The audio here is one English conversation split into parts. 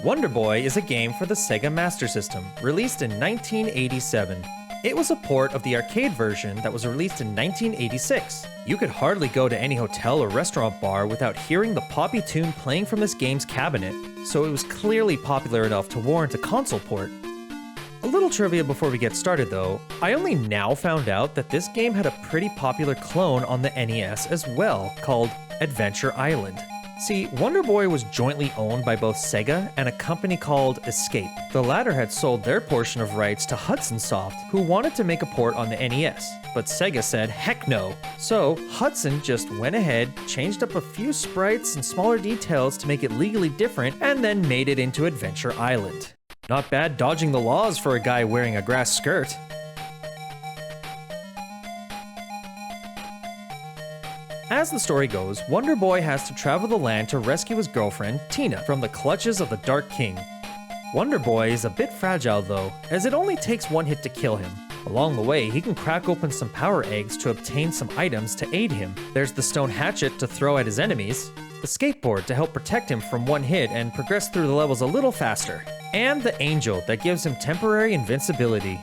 Wonderboy is a game for the Sega Master System, released in 1987. It was a port of the arcade version that was released in 1986. You could hardly go to any hotel or restaurant bar without hearing the poppy tune playing from this game's cabinet, so it was clearly popular enough to warrant a console port. A little trivia before we get started though, I only now found out that this game had a pretty popular clone on the NES as well, called Adventure Island. See, Wonderboy was jointly owned by both Sega and a company called Escape. The latter had sold their portion of rights to Hudson Soft, who wanted to make a port on the NES, but Sega said heck no. So Hudson just went ahead, changed up a few sprites and smaller details to make it legally different, and then made it into Adventure Island. Not bad dodging the laws for a guy wearing a grass skirt. As the story goes, Wonderboy has to travel the land to rescue his girlfriend, Tina, from the clutches of the Dark King. Wonderboy is a bit fragile though, as it only takes one hit to kill him. Along the way, he can crack open some power eggs to obtain some items to aid him. There's the stone hatchet to throw at his enemies, the skateboard to help protect him from one hit and progress through the levels a little faster, and the angel that gives him temporary invincibility.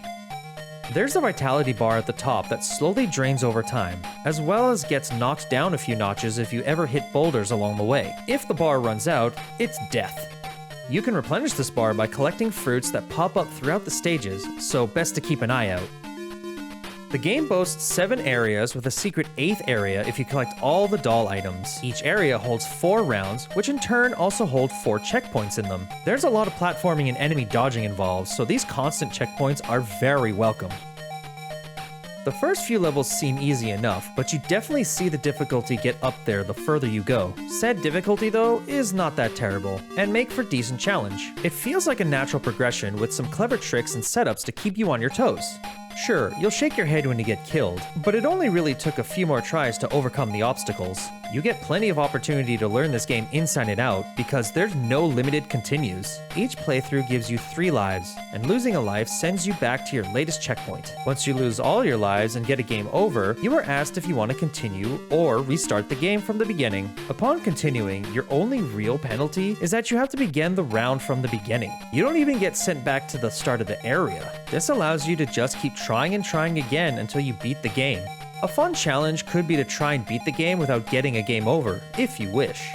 There's a vitality bar at the top that slowly drains over time, as well as gets knocked down a few notches if you ever hit boulders along the way. If the bar runs out, it's death. You can replenish this bar by collecting fruits that pop up throughout the stages, so best to keep an eye out. The game boasts 7 areas with a secret 8th area if you collect all the doll items. Each area holds 4 rounds, which in turn also hold 4 checkpoints in them. There's a lot of platforming and enemy dodging involved, so these constant checkpoints are very welcome. The first few levels seem easy enough, but you definitely see the difficulty get up there the further you go. Said difficulty though is not that terrible, and make for decent challenge. It feels like a natural progression with some clever tricks and setups to keep you on your toes. Sure, you'll shake your head when you get killed, but it only really took a few more tries to overcome the obstacles. You get plenty of opportunity to learn this game inside and out because there's no limited continues. Each playthrough gives you 3 lives, and losing a life sends you back to your latest checkpoint. Once you lose all your lives and get a game over, you are asked if you want to continue or restart the game from the beginning. Upon continuing, your only real penalty is that you have to begin the round from the beginning. You don't even get sent back to the start of the area. This allows you to just keep trying and trying again until you beat the game. A fun challenge could be to try and beat the game without getting a game over, if you wish.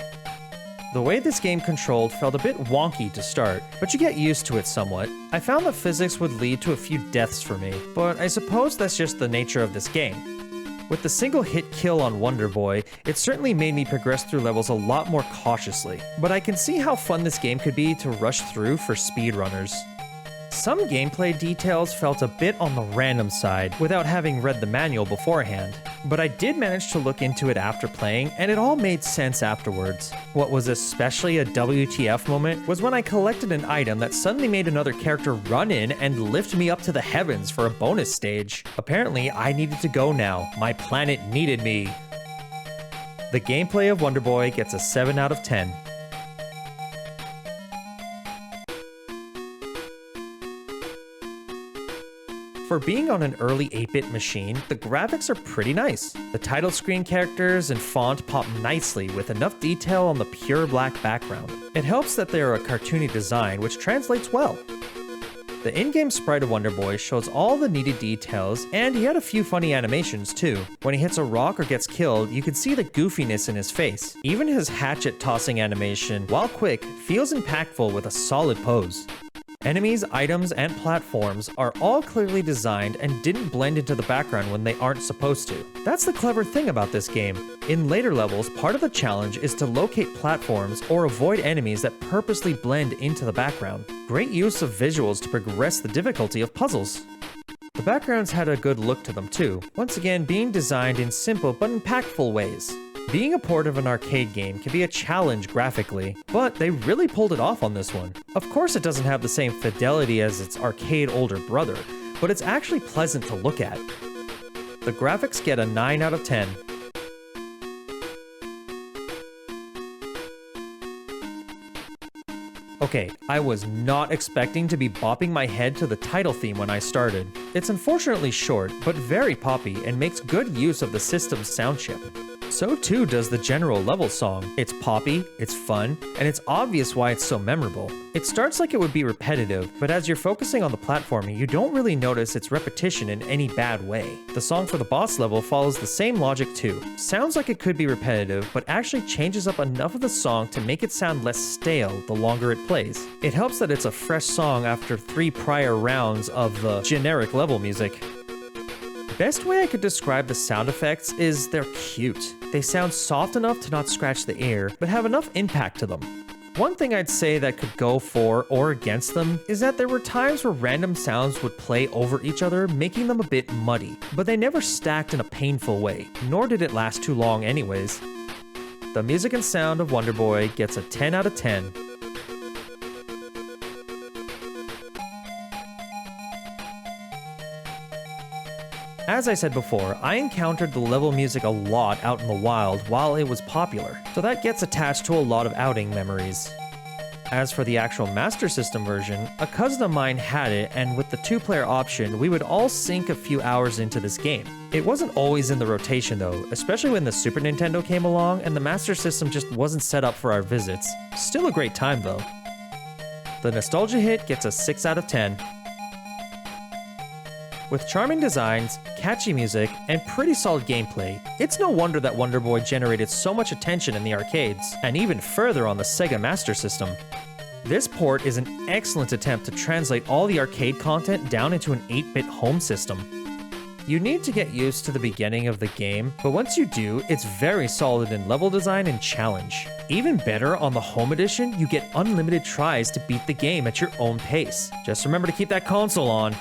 The way this game controlled felt a bit wonky to start, but you get used to it somewhat. I found the physics would lead to a few deaths for me, but I suppose that's just the nature of this game. With the single hit kill on Wonderboy, it certainly made me progress through levels a lot more cautiously, but I can see how fun this game could be to rush through for speedrunners. Some gameplay details felt a bit on the random side without having read the manual beforehand, but I did manage to look into it after playing and it all made sense afterwards. What was especially a WTF moment was when I collected an item that suddenly made another character run in and lift me up to the heavens for a bonus stage. Apparently, I needed to go now. My planet needed me. The gameplay of Wonderboy gets a 7 out of 10. For being on an early 8-bit machine, the graphics are pretty nice. The title screen characters and font pop nicely with enough detail on the pure black background. It helps that they are a cartoony design, which translates well. The in-game sprite of Wonderboy shows all the needed details, and he had a few funny animations too. When he hits a rock or gets killed, you can see the goofiness in his face. Even his hatchet tossing animation, while quick, feels impactful with a solid pose. Enemies, items, and platforms are all clearly designed and didn't blend into the background when they aren't supposed to. That's the clever thing about this game. In later levels, part of the challenge is to locate platforms or avoid enemies that purposely blend into the background. Great use of visuals to progress the difficulty of puzzles. The backgrounds had a good look to them too, once again being designed in simple but impactful ways. Being a port of an arcade game can be a challenge graphically, but they really pulled it off on this one. Of course it doesn't have the same fidelity as its arcade older brother, but it's actually pleasant to look at. The graphics get a 9 out of 10. Okay, I was not expecting to be bopping my head to the title theme when I started. It's unfortunately short, but very poppy and makes good use of the system's sound chip. So too does the general level song. It's poppy, it's fun, and it's obvious why it's so memorable. It starts like it would be repetitive, but as you're focusing on the platforming, you don't really notice its repetition in any bad way. The song for the boss level follows the same logic too. Sounds like it could be repetitive, but actually changes up enough of the song to make it sound less stale the longer it plays. It helps that it's a fresh song after 3 prior rounds of the generic level music. Best way I could describe the sound effects is they're cute. They sound soft enough to not scratch the air, but have enough impact to them. One thing I'd say that could go for or against them is that there were times where random sounds would play over each other, making them a bit muddy, but they never stacked in a painful way, nor did it last too long anyways. The music and sound of Wonderboy gets a 10 out of 10. As I said before, I encountered the level music a lot out in the wild while it was popular, so that gets attached to a lot of outing memories. As for the actual Master System version, a cousin of mine had it, and with the 2-player option, we would all sink a few hours into this game. It wasn't always in the rotation though, especially when the Super Nintendo came along and the Master System just wasn't set up for our visits. Still a great time though. The nostalgia hit gets a 6 out of 10. With charming designs, catchy music, and pretty solid gameplay, it's no wonder that Wonderboy generated so much attention in the arcades, and even further on the Sega Master System. This port is an excellent attempt to translate all the arcade content down into an 8-bit home system. You need to get used to the beginning of the game, but once you do, it's very solid in level design and challenge. Even better, on the home edition, you get unlimited tries to beat the game at your own pace. Just remember to keep that console on.